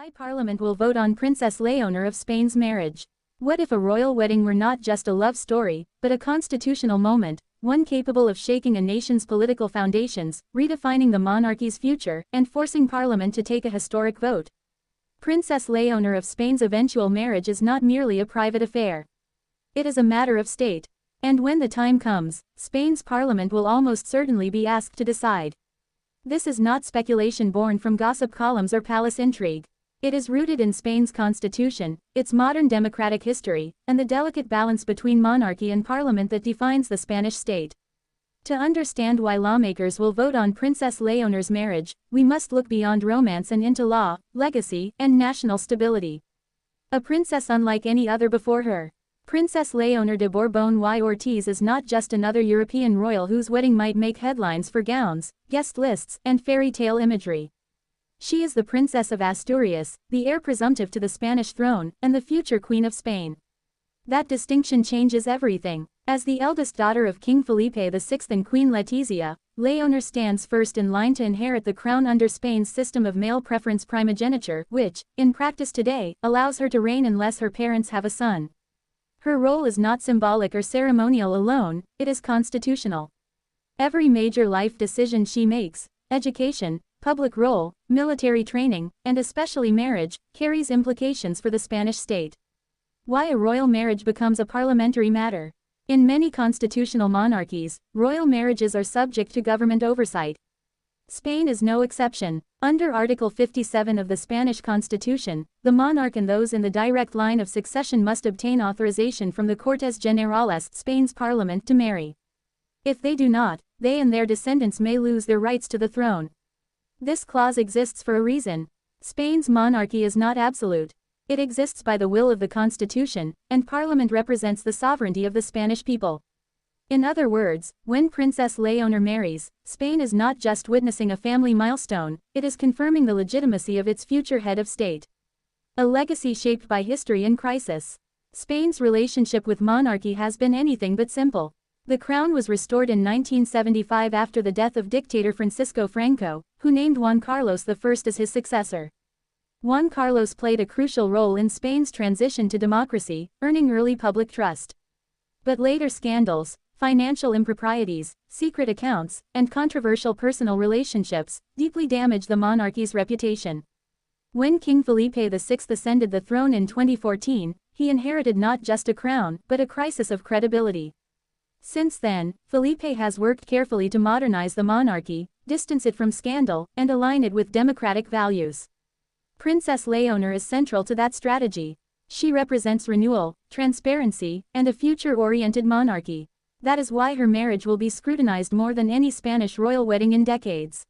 Why Parliament will vote on Princess Léonor of Spain's marriage. What if a royal wedding were not just a love story, but a constitutional moment, one capable of shaking a nation's political foundations, redefining the monarchy's future, and forcing Parliament to take a historic vote? Princess Léonor of Spain's eventual marriage is not merely a private affair. It is a matter of state. And when the time comes, Spain's Parliament will almost certainly be asked to decide. This is not speculation born from gossip columns or palace intrigue. It is rooted in Spain's constitution, its modern democratic history, and the delicate balance between monarchy and parliament that defines the Spanish state. To understand why lawmakers will vote on Princess Léonor's marriage, we must look beyond romance and into law, legacy, and national stability. A princess unlike any other before her. Princess Léonor de Borbón y Ortiz is not just another European royal whose wedding might make headlines for gowns, guest lists, and fairy tale imagery. She is the Princess of Asturias, the heir presumptive to the Spanish throne, and the future Queen of Spain. That distinction changes everything. As the eldest daughter of King Felipe VI and Queen Letizia, Léonor stands first in line to inherit the crown under Spain's system of male preference primogeniture, which, in practice today, allows her to reign unless her parents have a son. Her role is not symbolic or ceremonial alone, it is constitutional. Every major life decision she makes, education, public role, military training, and especially marriage, carries implications for the Spanish state. Why a royal marriage becomes a parliamentary matter. In many constitutional monarchies, royal marriages are subject to government oversight. Spain is no exception. Under Article 57 of the Spanish Constitution, the monarch and those in the direct line of succession must obtain authorization from the Cortes Generales, Spain's parliament, to marry. If they do not, they and their descendants may lose their rights to the throne. This clause exists for a reason. Spain's monarchy is not absolute. It exists by the will of the Constitution, and Parliament represents the sovereignty of the Spanish people. In other words, when Princess Léonor marries, Spain is not just witnessing a family milestone, it is confirming the legitimacy of its future head of state. A legacy shaped by history and crisis. Spain's relationship with monarchy has been anything but simple. The crown was restored in 1975 after the death of dictator Francisco Franco, who named Juan Carlos I as his successor. Juan Carlos played a crucial role in Spain's transition to democracy, earning early public trust. But later scandals, financial improprieties, secret accounts, and controversial personal relationships deeply damaged the monarchy's reputation. When King Felipe VI ascended the throne in 2014, he inherited not just a crown, but a crisis of credibility. Since then, Felipe has worked carefully to modernize the monarchy, distance it from scandal, and align it with democratic values. Princess Léonor is central to that strategy. She represents renewal, transparency, and a future-oriented monarchy. That is why her marriage will be scrutinized more than any Spanish royal wedding in decades.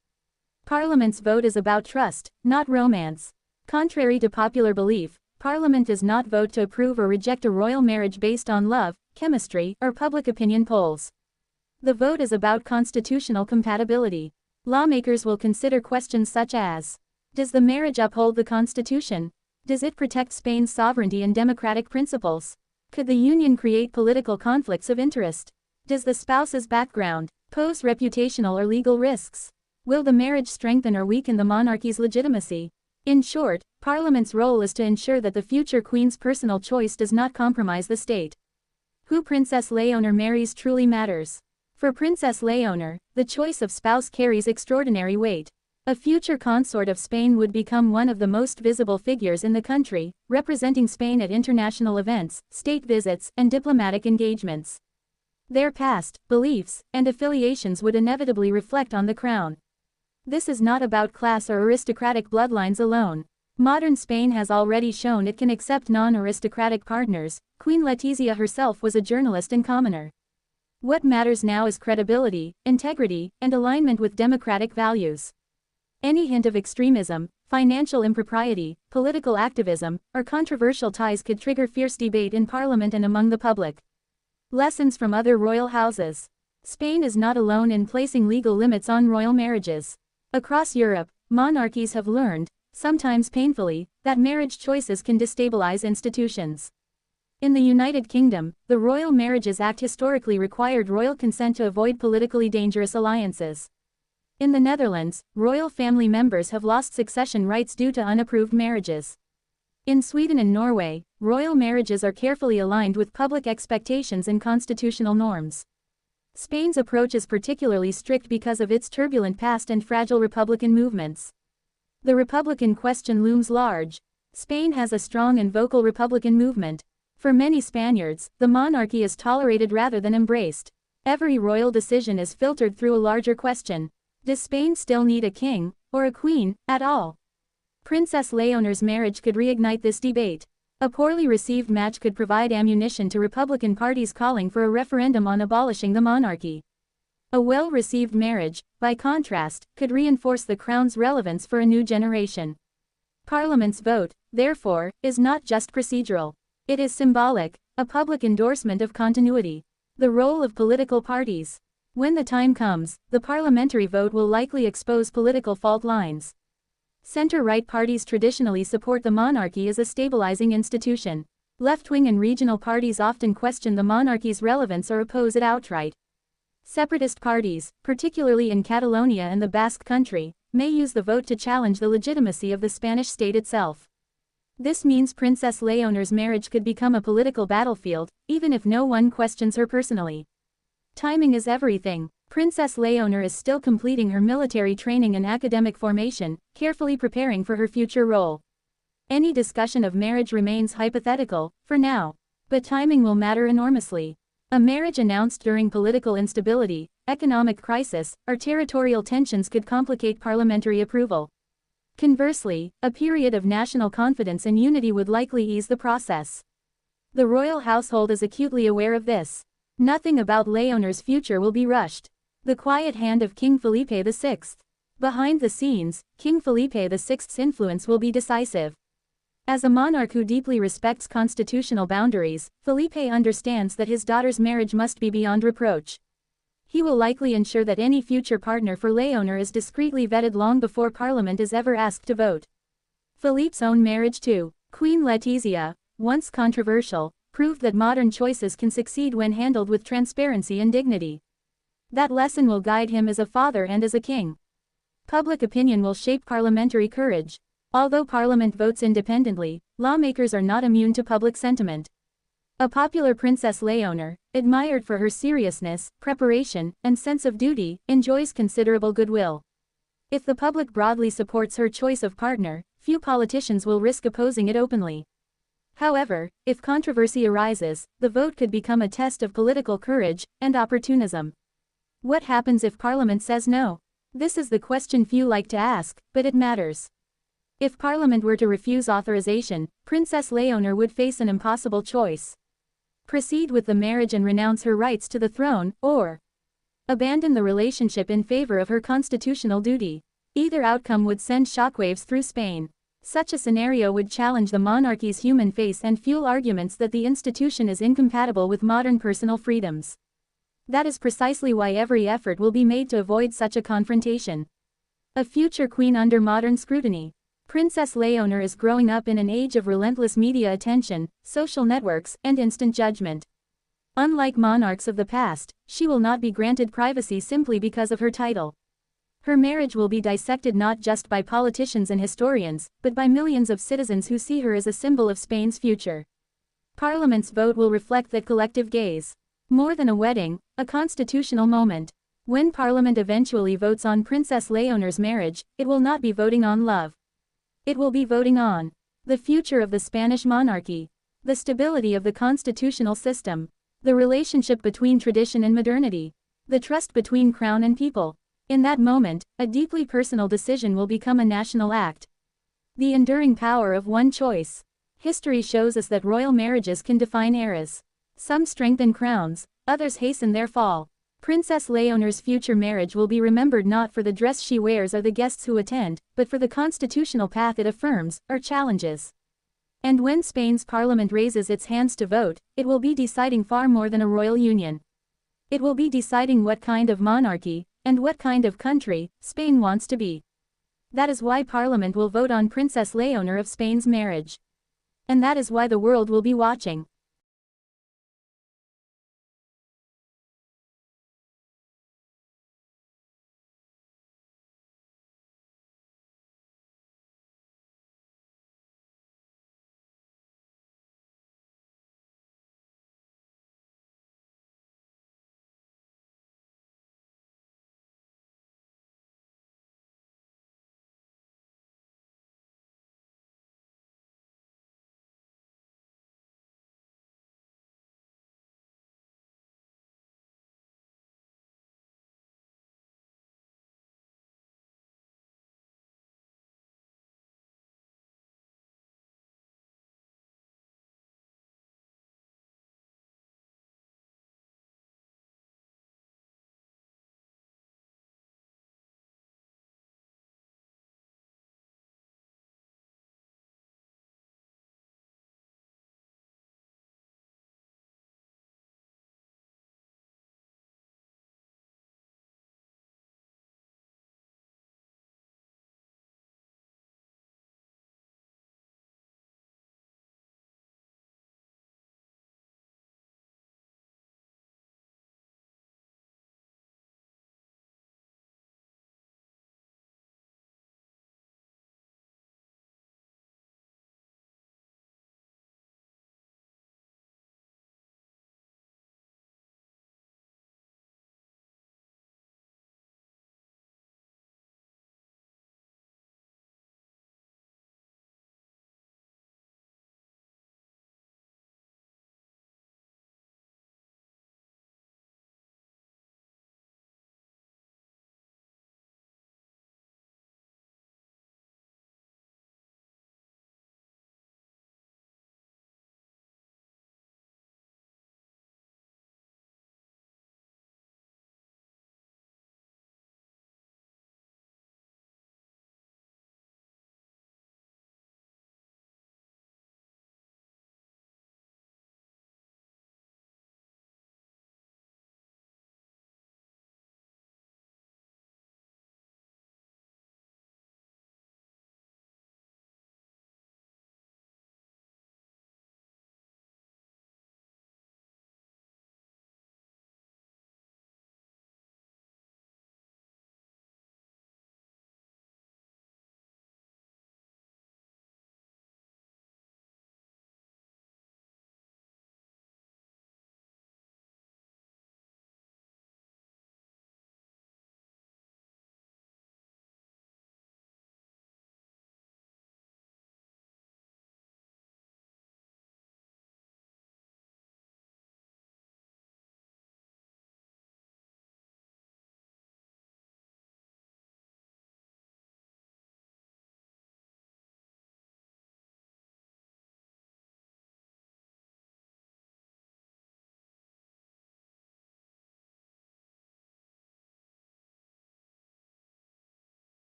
Parliament's vote is about trust, not romance. Contrary to popular belief, Parliament does not vote to approve or reject a royal marriage based on love, chemistry, or public opinion polls. The vote is about constitutional compatibility. Lawmakers will consider questions such as: does the marriage uphold the Constitution? Does it protect Spain's sovereignty and democratic principles? Could the union create political conflicts of interest? Does the spouse's background pose reputational or legal risks? Will the marriage strengthen or weaken the monarchy's legitimacy? In short, Parliament's role is to ensure that the future queen's personal choice does not compromise the state. Who Princess Léonor marries truly matters. For Princess Léonor, the choice of spouse carries extraordinary weight. A future consort of Spain would become one of the most visible figures in the country, representing Spain at international events, state visits, and diplomatic engagements. Their past, beliefs, and affiliations would inevitably reflect on the crown. This is not about class or aristocratic bloodlines alone. Modern Spain has already shown it can accept non-aristocratic partners. Queen Letizia herself was a journalist and commoner. What matters now is credibility, integrity, and alignment with democratic values. Any hint of extremism, financial impropriety, political activism, or controversial ties could trigger fierce debate in Parliament and among the public. Lessons from other royal houses. Spain is not alone in placing legal limits on royal marriages. Across Europe, monarchies have learned, sometimes painfully, that marriage choices can destabilize institutions. In the United Kingdom, the Royal Marriages Act historically required royal consent to avoid politically dangerous alliances. In the Netherlands, royal family members have lost succession rights due to unapproved marriages. In Sweden and Norway, royal marriages are carefully aligned with public expectations and constitutional norms. Spain's approach is particularly strict because of its turbulent past and fragile republican movements. The republican question looms large. Spain has a strong and vocal republican movement. For many Spaniards, the monarchy is tolerated rather than embraced. Every royal decision is filtered through a larger question. Does Spain still need a king, or a queen, at all? Princess Léonor's marriage could reignite this debate. A poorly received match could provide ammunition to Republican parties calling for a referendum on abolishing the monarchy. A well-received marriage, by contrast, could reinforce the crown's relevance for a new generation. Parliament's vote, therefore, is not just procedural. It is symbolic, a public endorsement of continuity. The role of political parties. When the time comes, the parliamentary vote will likely expose political fault lines. Center-right parties traditionally support the monarchy as a stabilizing institution. Left-wing and regional parties often question the monarchy's relevance or oppose it outright. Separatist parties, particularly in Catalonia and the Basque Country, may use the vote to challenge the legitimacy of the Spanish state itself. This means Princess Léonor's marriage could become a political battlefield, even if no one questions her personally. Timing is everything. Princess Léonor is still completing her military training and academic formation, carefully preparing for her future role. Any discussion of marriage remains hypothetical, for now. But timing will matter enormously. A marriage announced during political instability, economic crisis, or territorial tensions could complicate parliamentary approval. Conversely, a period of national confidence and unity would likely ease the process. The royal household is acutely aware of this. Nothing about Léonor's future will be rushed. The quiet hand of King Felipe VI. Behind the scenes, King Felipe VI's influence will be decisive. As a monarch who deeply respects constitutional boundaries, Felipe understands that his daughter's marriage must be beyond reproach. He will likely ensure that any future partner for Léonor is discreetly vetted long before Parliament is ever asked to vote. Philippe's own marriage to Queen Letizia, once controversial, proved that modern choices can succeed when handled with transparency and dignity. That lesson will guide him as a father and as a king. Public opinion will shape parliamentary courage. Although Parliament votes independently, lawmakers are not immune to public sentiment. A popular Princess Léonor, admired for her seriousness, preparation, and sense of duty, enjoys considerable goodwill. If the public broadly supports her choice of partner, few politicians will risk opposing it openly. However, if controversy arises, the vote could become a test of political courage and opportunism. What happens if Parliament says no? This is the question few like to ask, but it matters. If Parliament were to refuse authorization, Princess Léonor would face an impossible choice. Proceed with the marriage and renounce her rights to the throne, or abandon the relationship in favor of her constitutional duty. Either outcome would send shockwaves through Spain. Such a scenario would challenge the monarchy's human face and fuel arguments that the institution is incompatible with modern personal freedoms. That is precisely why every effort will be made to avoid such a confrontation. A future queen under modern scrutiny. Princess Léonor is growing up in an age of relentless media attention, social networks, and instant judgment. Unlike monarchs of the past, she will not be granted privacy simply because of her title. Her marriage will be dissected not just by politicians and historians, but by millions of citizens who see her as a symbol of Spain's future. Parliament's vote will reflect that collective gaze. More than a wedding, a constitutional moment. When Parliament eventually votes on Princess Léonor's marriage, it will not be voting on love. It will be voting on the future of the Spanish monarchy, the stability of the constitutional system, the relationship between tradition and modernity, the trust between crown and people. In that moment, a deeply personal decision will become a national act. The enduring power of one choice. History shows us that royal marriages can define eras. Some strengthen crowns, others hasten their fall. Princess Léonor's future marriage will be remembered not for the dress she wears or the guests who attend, but for the constitutional path it affirms, or challenges. And when Spain's parliament raises its hands to vote, it will be deciding far more than a royal union. It will be deciding what kind of monarchy, and what kind of country, Spain wants to be. That is why Parliament will vote on Princess Léonor of Spain's marriage. And that is why the world will be watching.